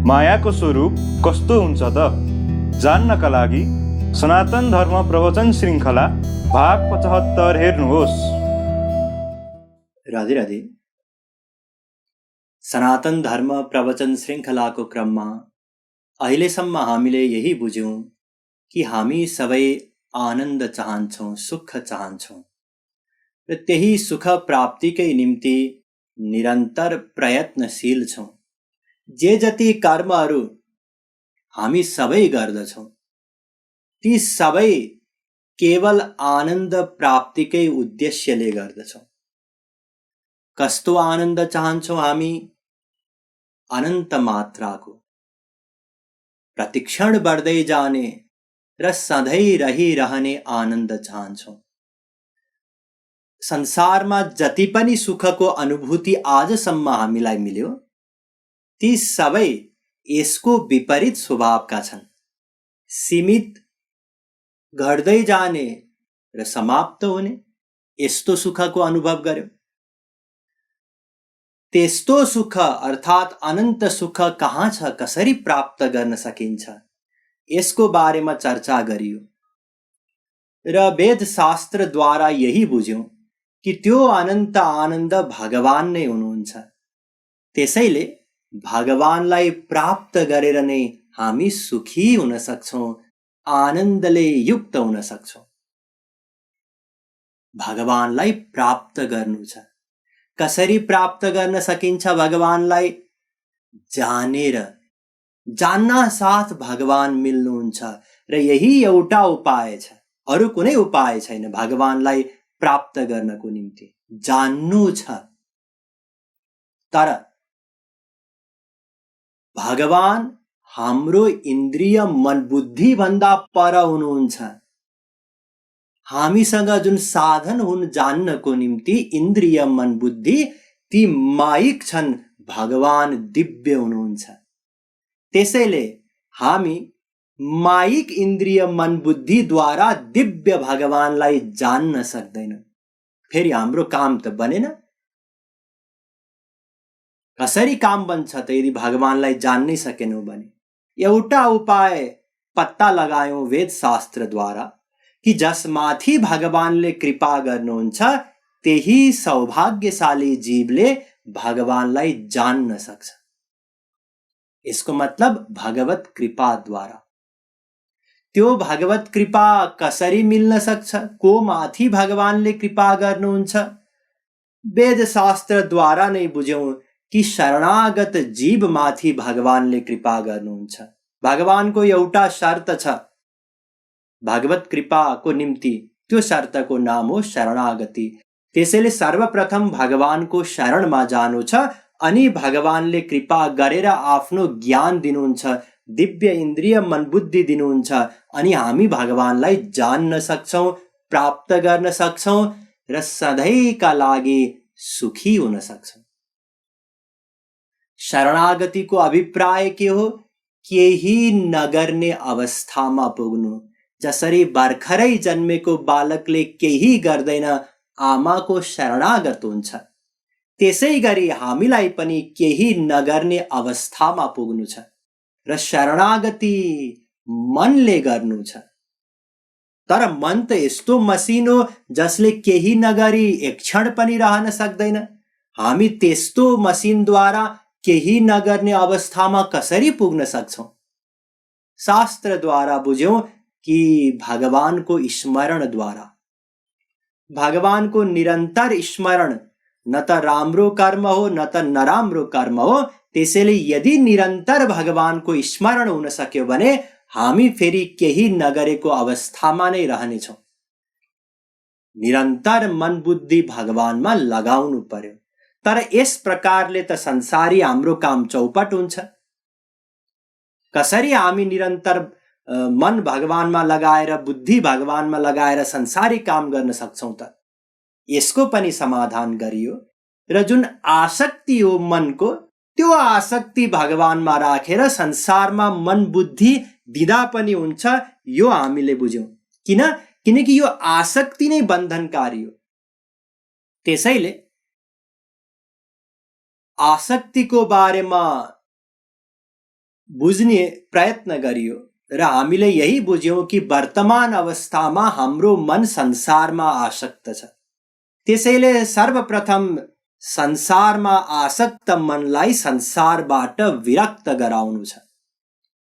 मायाको स्वरूप कस्तो हुन्छ त जान्नका लागि सनातन धर्म प्रवचन श्रृङ्खला भाग 75 हेर्नुहोस्। राधे राधे। सनातन धर्म प्रवचन श्रृङ्खलाको क्रममा अहिलेसम्म हामीले यही बुझ्यौं कि हामी सबै आनन्द चाहन्छौं, सुख चाहन्छौं र त्यही सुख प्राप्तिकै निम्ति निरन्तर प्रयत्नशील छौं। जे जति कर्महरू हामी सबै गर्दछौं ती सबै केवल आनन्द प्राप्तिकै उद्देश्यले गर्दछौं। कस्तो आनन्द चाहन्छौं हामी? अनन्त मात्राको, प्रतिक्षण बढ्दै जाने र सधैँ रहिरहने आनन्द चाहन्छौं। संसारमा जति पनि सुखको अनुभूति आजसम्म हामीलाई मिल्यो ती सबै यसको विपरीत स्वभावका छन्। सीमित, घट्दै जाने र समाप्त हुने यस्तो सुखको अनुभव गर्यो। त्यस्तो सुख अर्थात् अनन्त सुख कहाँ छ, कसरी प्राप्त गर्न सकिन्छ, यसको बारेमा चर्चा गरियो र वेद शास्त्रद्वारा यही बुझ्यौं कि त्यो अनन्त आनन्द भगवान नै हुनुहुन्छ। त्यसैले भगवानलाई प्राप्त गरेर नै हामी सुखी हुन सक्छौं, आनन्दले युक्त हुन सक्छौं। भगवानलाई प्राप्त गर्नु छ। कसरी प्राप्त गर्न सकिन्छ भगवानलाई? जानेर, जान्न साथ भगवान मिल्नुहुन्छ र यही एउटा उपाय छ। अरु कुनै उपाय छैन भगवानलाई प्राप्त गर्नको निम्ति। जान्नु छ। तर भगवान हाम्रो इन्द्रिय मन बुद्धि भन्दा पर हुनुहुन्छ। हामीसँग जुन साधन हुन् जान्नको निम्ति इन्द्रिय मन बुद्धि ती माइक छन्, भगवान दिव्य हुनुहुन्छ। त्यसैले हामी माइक इन्द्रिय मन बुद्धि द्वारा दिव्य भगवानलाई जान्न सक्दैनौं। फेरि हाम्रो काम त बनेन। कसरी काम बन्छ त यदि भगवानलाई जान्नै सकेनौं भने? एउटा उपाय पत्ता लगायौं वेद शास्त्रद्वारा कि जसमाथि भगवानले कृपा गर्नुहुन्छ त्यही सौभाग्यशाली जीवले भगवानलाई जान्न सक्छ। यसको मतलब भगवत कृपाद्वारा। त्यो भगवत कृपा कसरी मिल्न सक्छ? को माथि भगवानले कृपा गर्नुहुन्छ? वेद शास्त्रद्वारा नै बुझ्यौं कि शरणागत जीव माथि भगवानले कृपा गर्नुहुन्छ। भगवानको एउटा शर्त छ भगवत कृपाको निम्ति, त्यो शर्तको नाम हो शरणागति। त्यसैले सर्वप्रथम भगवानको शरणमा जानु छ अनि भगवानले कृपा गरेर आफ्नो ज्ञान दिनुहुन्छ, दिव्य इन्द्रिय मन बुद्धि दिनुहुन्छ अनि हामी भगवानलाई जान्न सक्छौं, प्राप्त गर्न सक्छौं र सधैँका लागि सुखी हुन सक्छौं। शरणागतिको अभिप्राय के हो? केही नगर्ने अवस्थामा पुग्नु। जसरी भर्खरै जन्मेको बालकले केही गर्दैन आमाको शरणागत हुन्छ, त्यसै गरी हामीलाई पनि केही नगर्ने अवस्थामा पुग्नु छ र शरणागति मनले गर्नु छ। तर मन त यस्तो मसिन हो जसले केही नगरी एक क्षण पनि रहन सक्दैन। हामी त्यस्तो मसिनद्वारा केही नगर्ने अवस्थामा कसरी पुग्न सक्छौं? शास्त्रद्वारा बुझ्यौं कि भगवानको स्मरणद्वारा। भगवानको निरन्तर स्मरण न त राम्रो कर्म हो न त नराम्रो कर्म हो। त्यसैले यदि निरन्तर भगवानको स्मरण हुन सक्यो भने हामी फेरि केही नगरेको अवस्थामा नै रहनेछौं। निरन्तर मन बुद्धि भगवानमा लगाउनु पर्यो। तर यस प्रकारले त संसारी हाम्रो काम चौपट हुन्छ। कसरी हामी निरन्तर मन भगवानमा लगाएर, बुद्धि भगवानमा लगाएर संसारी काम गर्न सक्छौं त? यसको पनि समाधान गरियो र जुन आसक्ति हो मनको, त्यो आसक्ति भगवानमा राखेर संसारमा मन बुद्धि दिँदा पनि हुन्छ, यो हामीले बुझ्यौं। किन? किनकि यो आसक्ति नै बन्धनकारी हो। त्यसैले आसक्तिको बारेमा बुझ्ने प्रयत्न गरियो र हामीले यही बुझ्यौं कि वर्तमान अवस्थामा हाम्रो मन संसारमा आसक्त छ। त्यसैले सर्वप्रथम संसारमा आसक्त मनलाई संसारबाट विरक्त गराउनु छ।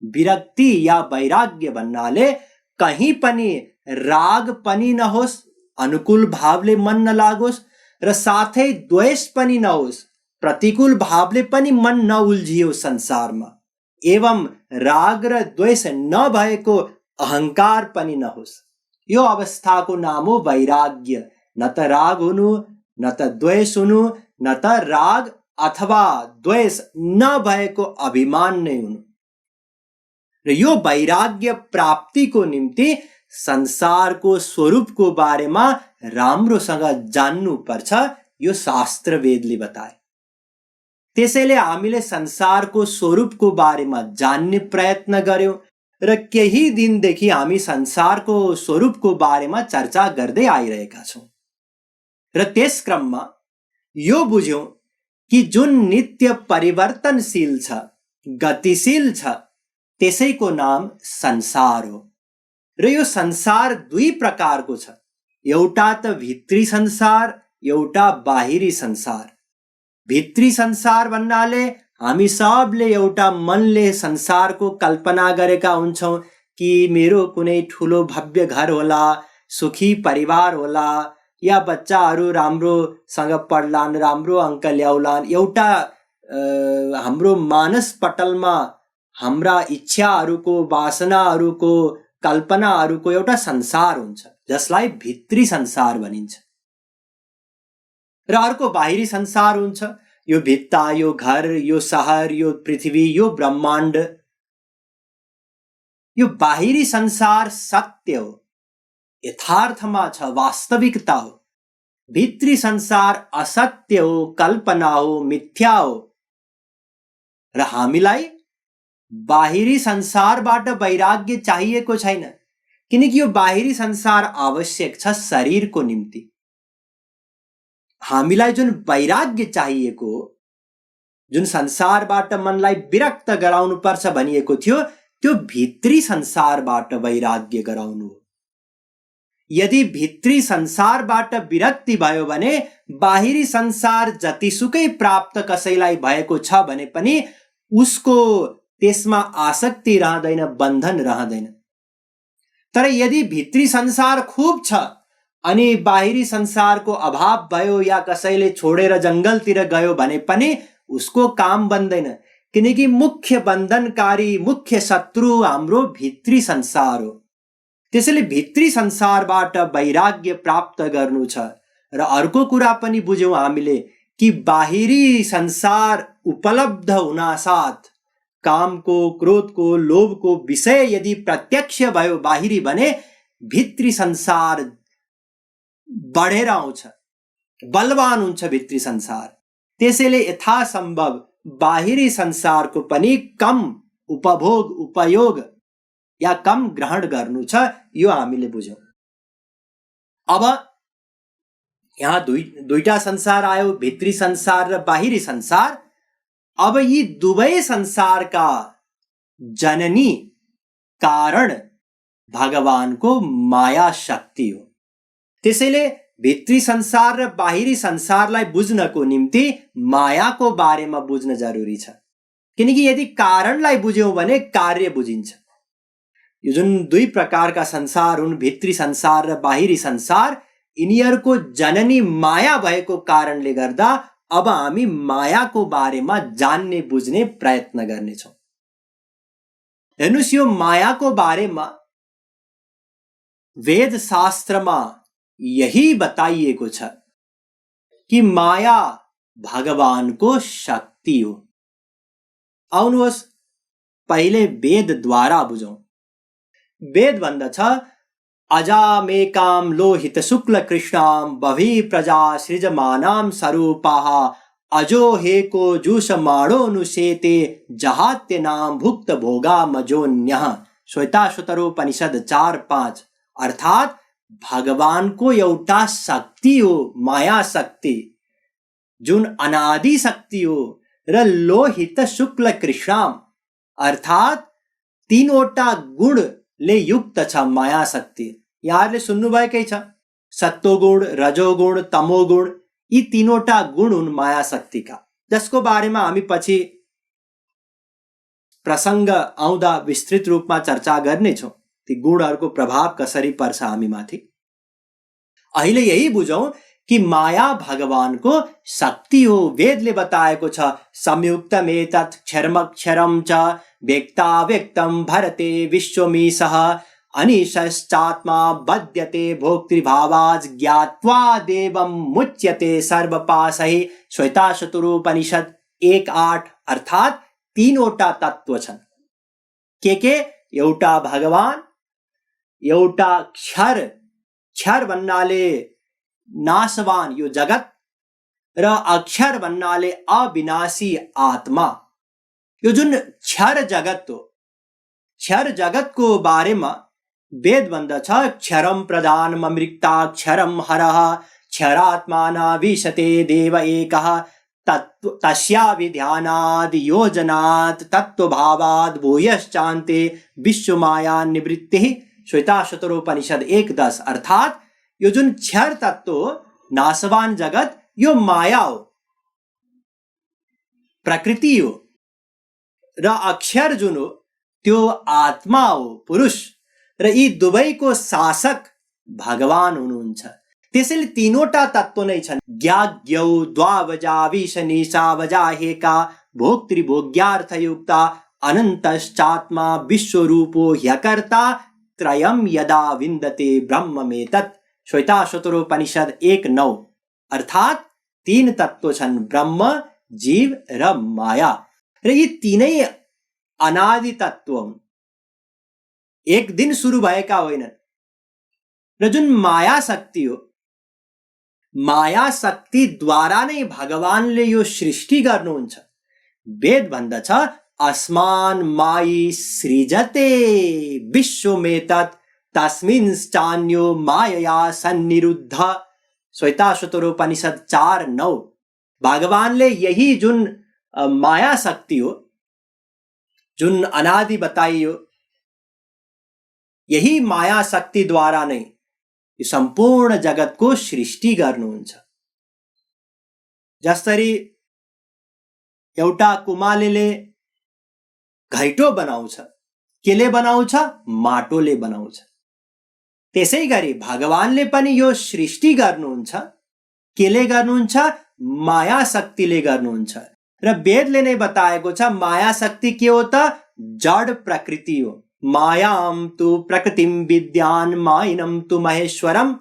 विरक्ति या वैराग्य भन्नाले कहीं पनि राग पनि नहोस्, अनुकूल भावले मन नलागोस् र साथै द्वेष पनि नहोस्, प्रतिकूल भावले पनि मन नउल्झियोस् संसारमा, एवं राग र द्वेष नभएको अहंकार पनि नहोस्। यो अवस्थाको नाम हो वैराग्य। न त राग हुनु, न त द्वेष हुनु, न त राग अथवा द्वेष नभएको अभिमान नै हुनु। र यो वैराग्य प्राप्तिको निम्ति संसारको स्वरूपको बारेमा राम्रोसँग जान्नु पर्छ, यो शास्त्र वेदले बताए। त्यसैले हामीले संसारको स्वरूपको बारेमा जान्ने प्रयत्न गर्यौं र केही दिनदेखि हामी संसारको स्वरूपको बारेमा चर्चा गर्दै आइरहेका छौं। र त्यस क्रममा यो बुझ्यौं कि जुन नित्य परिवर्तनशील छ, गतिशील छ, त्यसैको नाम संसार हो। र यो संसार दुई प्रकारको छ, एउटा त भित्री संसार, एउटा बाहिरी संसार। भित्री संसार भन्नाले हामी सबले एउटा मनले संसारको कल्पना गरेका हुन्छौं कि मेरो कुनै ठुलो भव्य घर होला, सुखी परिवार होला, या बच्चाहरू राम्रोसँग पढ्लान्, राम्रो अंक ल्याउलान्। एउटा हाम्रो मानस पटलमा हाम्रा इच्छाहरूको, वासनाहरूको, कल्पनाहरूको एउटा संसार हुन्छ, जसलाई भित्री संसार भनिन्छ। र अर्को बाहिरी संसार हुन्छ, यो भित्ता, यो घर, यो शहर, यो पृथ्वी, यो ब्रह्माण्ड। यो बाहिरी संसार सत्य हो, यथार्थमा छ, वास्तविकता हो। भित्री संसार असत्य हो, कल्पना हो, मिथ्या हो। र हामीलाई बाहिरी संसारबाट वैराग्य चाहिएको छैन, किनकि यो बाहिरी संसार आवश्यक छ शरीरको निम्ति। हामीलाई जुन वैराग्य चाहिएको, जुन संसारबाट मनलाई विरक्त गराउनु पर्छ भनिएको थियो, त्यो भित्री संसारबाट वैराग्य गराउनु हो। यदि भित्री संसारबाट विरक्ति भयो भने बाहिरी संसार जतिसुकै प्राप्त कसैलाई भएको छ भने पनि उसको त्यसमा आसक्ति रहँदैन, बन्धन रहँदैन। तर यदि भित्री संसार खूब छ अनि बाहिरी संसारको अभाव भयो या कसैले छोडेर जंगलतिर गयो भने पनि उसको काम बन्दैन, किनकि मुख्य बन्धनकारी, मुख्य शत्रु हाम्रो भित्री संसार हो। त्यसैले भित्री संसारबाट वैराग्य प्राप्त गर्नु छ। र अर्को कुरा पनि बुझ्यौं हामीले कि बाहिरी संसार उपलब्ध हुनासाथ कामको, क्रोधको, लोभको विषय यदि प्रत्यक्ष भयो बाहिरी भने भित्री संसार बढेर आउँछ, बलवान हुन्छ भित्री संसार। त्यसैले यथासम्भव बाहिरी संसारको पनि कम उपभोग, उपयोग या कम ग्रहण गर्नु छ, यो हामीले बुझ्यौं। अब यहाँ दुईटा संसार आयो, भित्री संसार र बाहिरी संसार। अब यी दुवै संसारका जननी कारण भगवानको माया शक्ति हो। त्यसैले भित्री संसार र बाहिरी संसारलाई बुझ्नको निम्ति मायाको बारेमा बुझ्न जरुरी छ, किनकि यदि कारणलाई बुझ्यौं भने कार्य बुझिन्छ। यो जुन दुई प्रकारका संसार हुन्, भित्री संसार र बाहिरी संसार, यिनीहरूको जननी माया भएको कारणले गर्दा अब हामी मायाको बारेमा जान्ने, बुझ्ने प्रयत्न गर्नेछौं। हेर्नुस्, यो मायाको बारेमा वेद शास्त्रमा यही बताइएको छ कि माया भगवानको शक्ति हो। आउनुहोस् पहिले वेदद्वारा बुझौं। वेद भन्दछ, अजामेकां लोहित शुक्ल कृष्णां बभि प्रजा सृजमानां स्वरूपाः अजो हेको जुषमाणोनुशेते जहात्यनां भुक्त भोगा मजोन्यः। श्वेताश्वतरोपनिषद 4:5। अर्थात भगवानको एउटा शक्ति हो, माया शक्ति, जुन अनादि शक्ति हो र लोहित शुक्ल कृष्णाम अर्थात तीनवटा गुणले युक्त छ माया शक्ति। यहाँहरूले सुन्नुभएकै छ, सत्वगुण, रजोगुण, तमोगुण, यी तीनवटा गुण हुन् माया शक्तिका, जसको बारेमा हामी पछि प्रसङ्ग आउँदा विस्तृत रूपमा चर्चा गर्नेछौँ। ती गुणहरूको प्रभाव कसरी पर्छ हामीमाथि। अहिले यही बुझौं कि माया भगवानको शक्ति हो। वेदले बताएको छ, संयुक्तमेतत् क्षरमक्षरं च व्यक्ताव्यक्तं भरते विश्वमीशः अनिशश्चात्मा बध्यते भोक्तृभावात् ज्ञात्वा देवं मुच्यते सर्वपाशैः। श्वेताशतरोपनिषद 1:8 अर्थात तीनवटा तत्व छन्। के एउटा भगवान, एउटा क्षर भन्नाले नाशवान यो जगत, र अक्षर भन्नाले अविनाशी आत्मा। यो जुन क्षर जगत हो, क्षर जगतको बारेमा वेद भन्दछ, क्षरम प्रधानम अमृताक्षरम हरः क्षरात्माना विशते देव एकः तस्याभिध्यानाद् योजनात् तत्त्वभावाद् भूयश्चान्ते विश्वमाया निवृत्तिः। श्वेताशतरोपनिषद 1:10 अर्थात यो जुन क्षर तत्व हो, नाशवान जगत, यो माया हो, प्रकृति हो, र अक्षर जुन हो त्यो आत्मा हो, पुरुष, र यी दुवैको शासक भगवान हुनुहुन्छ। त्यसैले तीनवटा तत्व नै छन्। ज्ञाज्ञौ द्वावजा विशनिशावजा हेका भोक्तृभोग्यार्थयुक्ता अनन्तश्चात्मा विश्वरूपो ह्यकर्ता त्रयं यदा विन्दते ब्रह्ममेतत्। श्वेताशतरोपनिषद 1:9 अर्थात तीन तत्व छन्, ब्रह्म, जीव र माया, र यी तीनै अनादि तत्व हुन्, एक दिन सुरु भएका होइनन्। र जुन माया शक्ति हो, माया शक्ति द्वारा नै भगवानले यो सृष्टि गर्नुहुन्छ। वेद भन्दछ, अस्मान् मायी सृजते विश्वमेतत् तस्मिंश्चान्यो मायया सन्निरुद्ध। श्वेताशतरोपनिषद 4:9 भगवानले यही जुन माया शक्ति हो, जुन अनादि बताइयो, यही माया शक्ति द्वारा नै सम्पूर्ण जगतको सृष्टि गर्नुहुन्छ। जसरी एउटा कुमालेले घैटो बनाउँछ, केले बनाउँछ? माटोले बनाउँछ। त्यसै गरी भगवानले पनि यो सृष्टि गर्नुहुन्छ। केले गर्नुहुन्छ? माया शक्तिले गर्नुहुन्छ। र वेदले नै बताएको छ, माया शक्ति के हो त? जड प्रकृति हो। मायां तु प्रकृतिं विद्यान् मायिनं तु महेश्वरं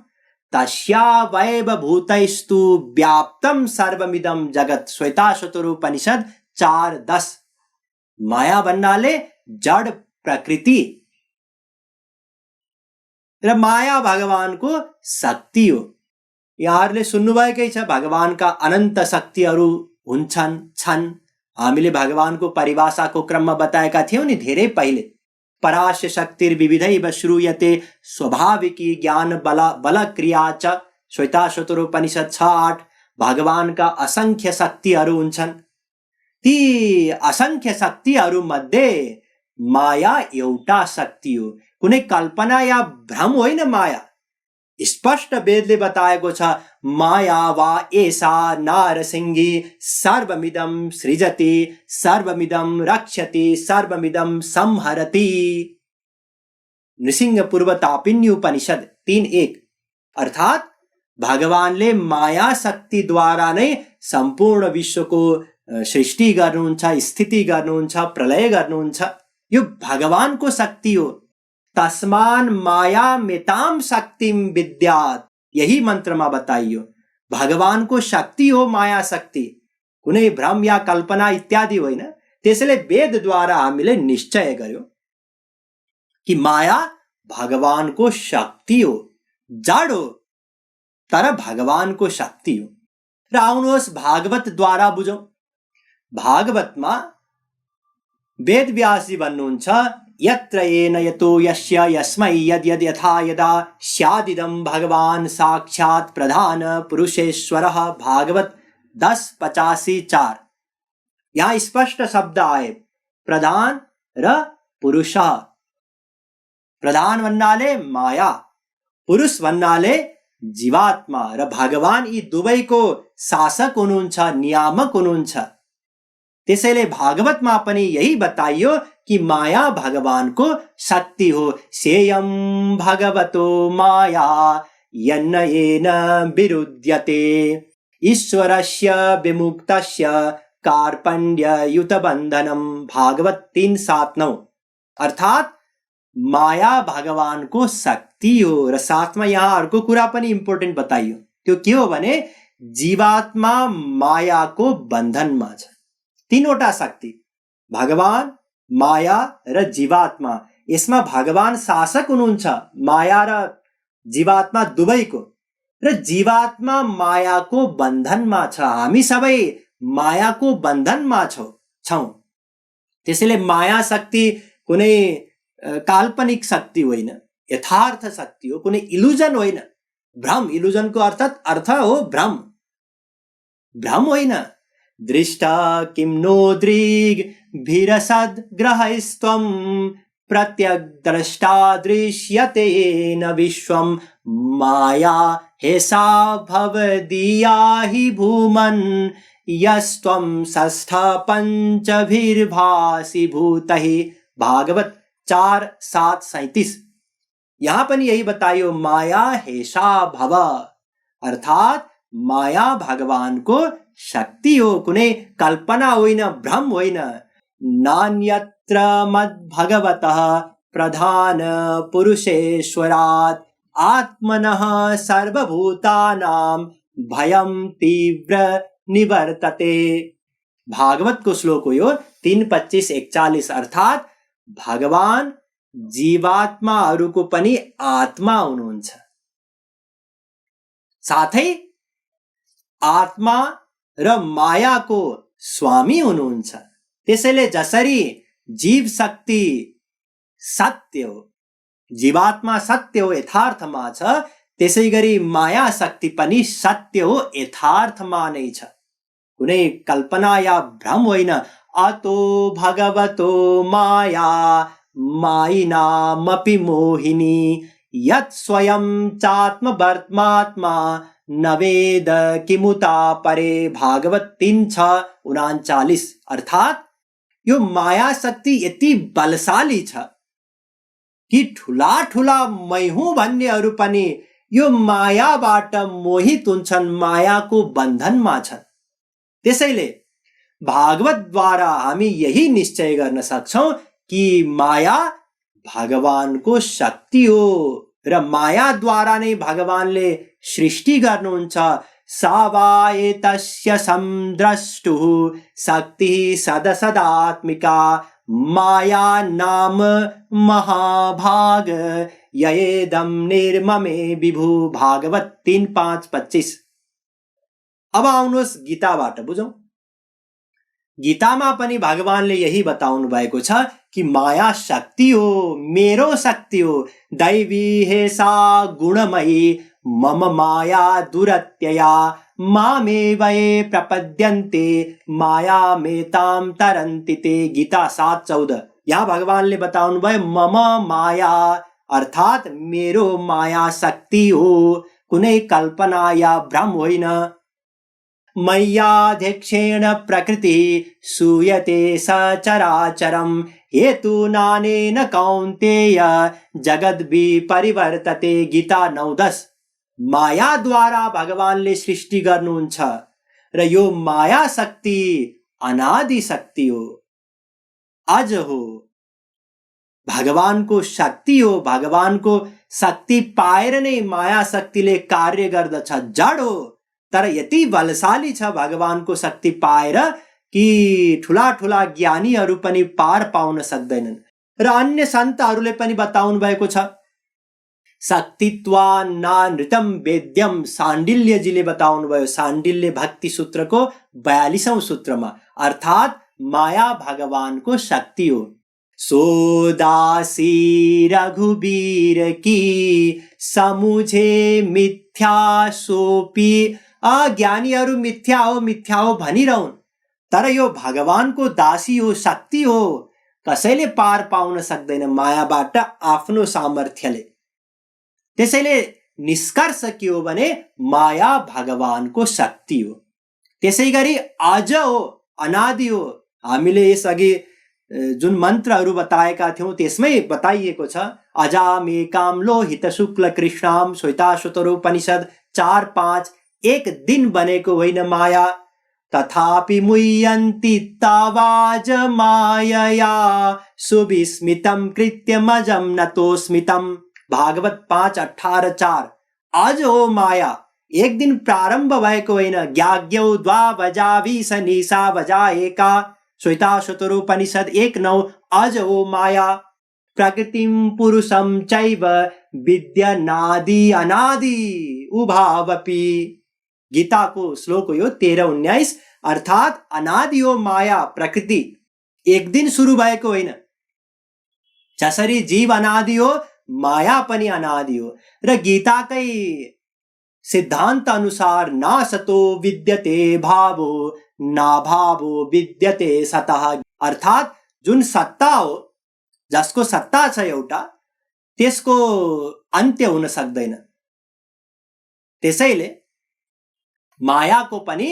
तस्यावैव भूतैस्तु व्याप्तं सर्वमिदं जगत्। श्वेताशतरोपनिषद 4:10 माया भन्नाले जड प्रकृति, र माया भगवानको शक्ति हो। यहाँहरूले सुन्नुभएकै छ, भगवानका अनन्त शक्तिहरू हुन्छन्, छन्। हामीले भगवानको परिभाषाको क्रममा बताएका थियौं नि धेरै पहिले। परास्य शक्तिर्विविधैव श्रूयते स्वाभाविकी ज्ञान बल क्रिया च। श्वेताशतरोपनिषद 6:8 भगवानका असंख्य शक्तिहरू हुन्छन्। ती असंख्य शक्तिहरू मध्ये माया एउटा शक्ति हो, कुनै कल्पना या भ्रम होइन। माया स्पष्ट वेदले बताएको छ, माया वा एषा नारसिंही सर्वमिदं सृजति सर्वमिदं रक्षति सर्वमिदं संहरति। नृसिंह पूर्व तापिन्य उपनिषद 3:1 अर्थात भगवानले माया शक्ति द्वारा नै सम्पूर्ण विश्वको सृष्टि गर्नुहुन्छ, स्थिति गर्नुहुन्छ, प्रलय गर्नुहुन्छ। यो भगवानको शक्ति हो। तस्मान् माया मितां शक्तिं विद्यात्, यही मन्त्रमा बताइयो। भगवानको शक्ति हो माया शक्ति, कुनै भ्रम या कल्पना इत्यादि होइन। त्यसैले वेदद्वारा हामीले निश्चय गर्यो कि माया भगवानको शक्ति हो, जड हो, तर भगवानको शक्ति हो। र आउनुहोस् भागवत द्वारा बुझौं। भागवतमा वेद व्यासजी भन्नुहुन्छ, यत्र येन यतो यस्य यस्मै यद् यद् यथा यदा स्यादिदं भगवान साक्षात् प्रधान पुरुषेश्वरः। भागवत 10:85-4। यहाँ स्पष्ट शब्द आए प्रधान र पुरुष। प्रधान भन्नाले माया, पुरुष भन्नाले जीवात्मा र भगवान यी दुवैको शासक हुनुहुन्छ, नियामक हुनुहुन्छ। त्यसैले भागवतमा पनि यही बताइयो कि माया भगवानको शक्ति हो। सेयम भगवतो माया यन्न येन विरुध्यते ईश्वरस्य विमुक्तस्य कार्पण्ययुत बन्धनम। भागवत 3:7-9। अर्थात माया भगवानको शक्ति हो। र साथमा यहाँ अर्को कुरा पनि इम्पोर्टेन्ट बताइयो। त्यो के हो भने जीवात्मा मायाको बन्धनमा छ। तीनवटा शक्ति, भगवान, माया र जीवात्मा। यसमा भगवान शासक हुनुहुन्छ माया र जीवात्मा दुवैको, र जीवात्मा मायाको बन्धनमा छ। हामी सबै मायाको बन्धनमा छौं। त्यसैले माया शक्ति कुनै काल्पनिक शक्ति होइन, यथार्थ शक्ति हो, कुनै इल्युजन होइन। भ्रम, इल्युजनको अर्थ हो भ्रम, भ्रम होइन। दृष्टा किं नो दृग्भिरसद् ग्रहस्त्वं प्रत्यग्द्रष्टा दृश्यते न विश्वं। माया हेसा भवदीया हि भूमन् यस्त्वं षष्ठ पंचभिर्भासि भूतैः। भागवत 4:7-37। यहाँ पनि यही बताइयो माया हेसा भव, अर्थात माया भगवानको शक्ति हो, कुनै कल्पना होइन, भ्रम होइन। नान्यत्र मद्भगवतः प्रधान पुरुषेश्वरात् आत्मनः सर्वभूतानां भयं तीव्र निवर्तते। भागवत को श्लोक हो यो 3:25-41। अर्थात भगवान जीवात्माहरूको पनि आत्मा हुनुहुन्छ, साथै आत्मा र मायाको स्वामी हुनुहुन्छ। त्यसैले जसरी जीव शक्ति सत्य हो, जीवात्मा सत्य हो, यथार्थमा छ, त्यसै गरी माया शक्ति पनि सत्य हो, यथार्थमा नै छ, कुनै कल्पना या भ्रम होइन। अतो भगवतो माया मायिनामपि मोहिनी यत् स्वयं चात्मवर्त्मात्मा न वेद किमुता परे। भागवत 3:6-39। अर्थात यो माया शक्ति यति बलशाली छ कि ठुला ठुला मै हुँ भन्नेहरू पनि यो मायाबाट मोहित हुन्छन्, मायाको बन्धनमा छन्। त्यसैले भागवतद्वारा हामी यही निश्चय गर्न सक्छौं कि माया भगवानको शक्ति हो र मायाद्वारा नै भगवानले सृष्टि गर्नुहुन्छ। सा वा एतस्य संद्रष्टुः शक्तिः सदसदात्मिका माया नाम महाभाग ययेदं निर्ममे विभु। भागवत 3:5-25। अब आउनुहोस् गीताबाट बुझौं। गीतामा पनि भगवानले यही बताउनु भएको छ कि माया शक्ति हो, मेरो शक्ति हो। दैवी हेसा गुणमयी मम माया दुरत्यया मामेव ये प्रपद्यन्ते मायामेतां तरन्ति ते। गीता 7:14। यहाँ भगवानले बताउनु भयो मम माया, अर्थात मेरो माया शक्ति हो, कुनै कल्पना या भ्रम होइन। मय्याध्यक्षेण प्रकृति सूयते सचराचरं हेतुनानेन कौन्तेय जगद्विपरिवर्तते। गीता 9:10। माया द्वारा भगवानले सृष्टि गर्नुहुन्छ र यो माया शक्ति अनादि शक्ति हो, अज हो, भगवानको शक्ति हो। भगवानको शक्ति पाएर नै माया शक्तिले कार्य गर्दछ। जड हो तर यति बलशाली छ भगवानको शक्ति पाएर कि ठुला ठुला ज्ञानीहरू पनि पार पाउन सक्दैनन्। र अन्य सन्तहरूले पनि बताउनु भएको छ शक्तित्वान्नानृतं वेद्यम। शाण्डिल्यजीले बताउनु भयो शाण्डिल्य भक्ति सूत्रको 42औं सूत्रमा। अर्थात माया भगवानको शक्ति हो। सो दासी रघुबीर की समुझे मिथ्या सोपी। ज्ञानीहरू मिथ्या हो भनिरहन्, तर यो भगवानको दासी हो, शक्ति हो, कसैले पार पाउन सक्दैन मायाबाट आफ्नो सामर्थ्यले। त्यसैले निष्कर्ष के हो भने माया भगवानको शक्ति हो। त्यसैगरी आज हो, अनादि हो। हामीले यसअघि जुन मन्त्रहरू बताएका थियौं त्यसमै बताइएको छ, अजामेकाम लोहित शुक्ल कृष्णाम श्वेताश्वतरोपनिषद 4-5। एक दिन बनेको होइन माया, तथापि मुह्यन्ति तावाज मायया सुविस्मितं कृत्यमजं नतोस्मितं। भागवत 5:18-4। आज हो माया, एक दिन प्रारम्भ भएको होइन। ज्ञाज्ञौ द्वावजा विस निशा वजा एका श्वेताश्वतरोपनिषद 1:9। आज हो माया, प्रकृतिं पुरुषं चैव विद्यनादि अनादि उभावपि। गीता को श्लोक हो 13-19। अर्थात अनादि हो माया, प्रकृति, एक दिन सुरु भएको होइन। जसरी जीव अनादि हो, माया पनि अनादि हो। र गीताकै सिद्धान्त अनुसार ना सतो विद्यते भावो ना भावो विद्यते सतः। अर्थात जुन सत्ता हो, जसको सत्ता छ एउटा, त्यसको अन्त्य हुन सक्दैन। त्यसैले मायाको पनि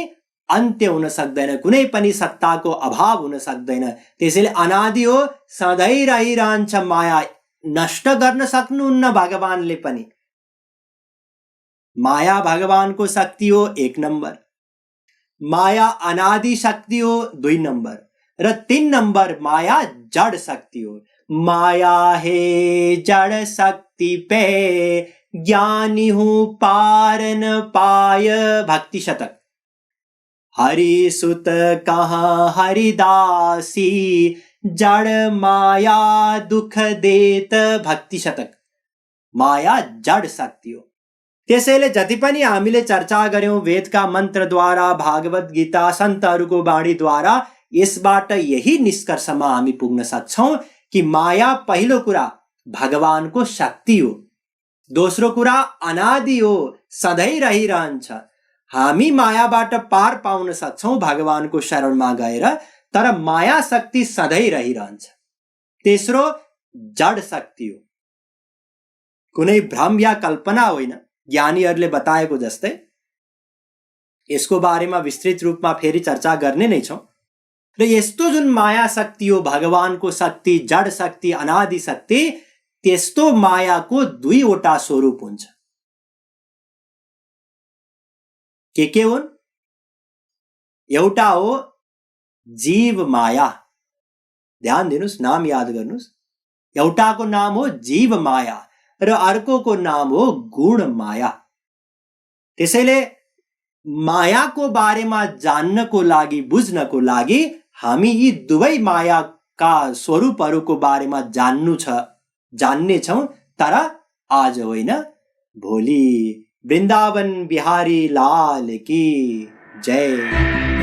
अन्त्य हुन सक्दैन, कुनै पनि सत्ताको अभाव हुन सक्दैन। त्यसैले अनादि हो, सधैँ रहिरहन्छ माया, नष्ट गर्न सक्नुहुन्न भगवानले पनि। माया भगवानको शक्ति हो 1 नम्बर, माया अनादि शक्ति हो 2 नम्बर, र 3 नम्बर माया जड़ शक्ति हो। माया है जड़ शक्ति पे ज्ञानी हूं पार न पाय। भक्ति शतक। हरि सुत कहाँ हरिदासी जड़ माया दुख देत। भक्ति शतक। माया जड़ शक्ति हो। त्यसैले जति पनि हामीले चर्चा गर्यौं वेदका मन्त्रद्वारा, भागवत गीता, सन्तहरूको वाणीद्वारा, यसबाट यही निष्कर्षमा हामी पुग्न सक्छौं कि माया पहिलो कुरा भगवानको शक्ति हो, दोस्रो कुरा अनादि हो, सधैँ रहिरहन्छ। हामी मायाबाट पार पाउन सक्छौं भगवानको शरणमा गएर, तर माया शक्ति सधैँ रहिरहन्छ। तेस्रो जड शक्ति हो, कुनै भ्रम या कल्पना होइन। ज्ञानीहरूले बताएको जस्तै यसको बारेमा विस्तृत रूपमा फेरि चर्चा गर्ने नै छौं। र यस्तो जुन माया शक्ति हो, भगवानको शक्ति, जड शक्ति, अनादि शक्ति, त्यस्तो मायाको 2 वटा स्वरूप हुन्छ। के हुन्? एउटा हो जीव माया, ध्यान दिनुस्, नाम याद गर्नुस्। एउटाको नाम हो जीव माया र अर्कोको नाम हो गुण माया। त्यसैले मायाको बारेमा जान्नको लागि, बुझ्नको लागि हामी यी दुवै मायाका स्वरूपहरूको बारेमा जान्ने छौं, तर आज होइन, भोलि। वृन्दावन बिहारी लाल की जय।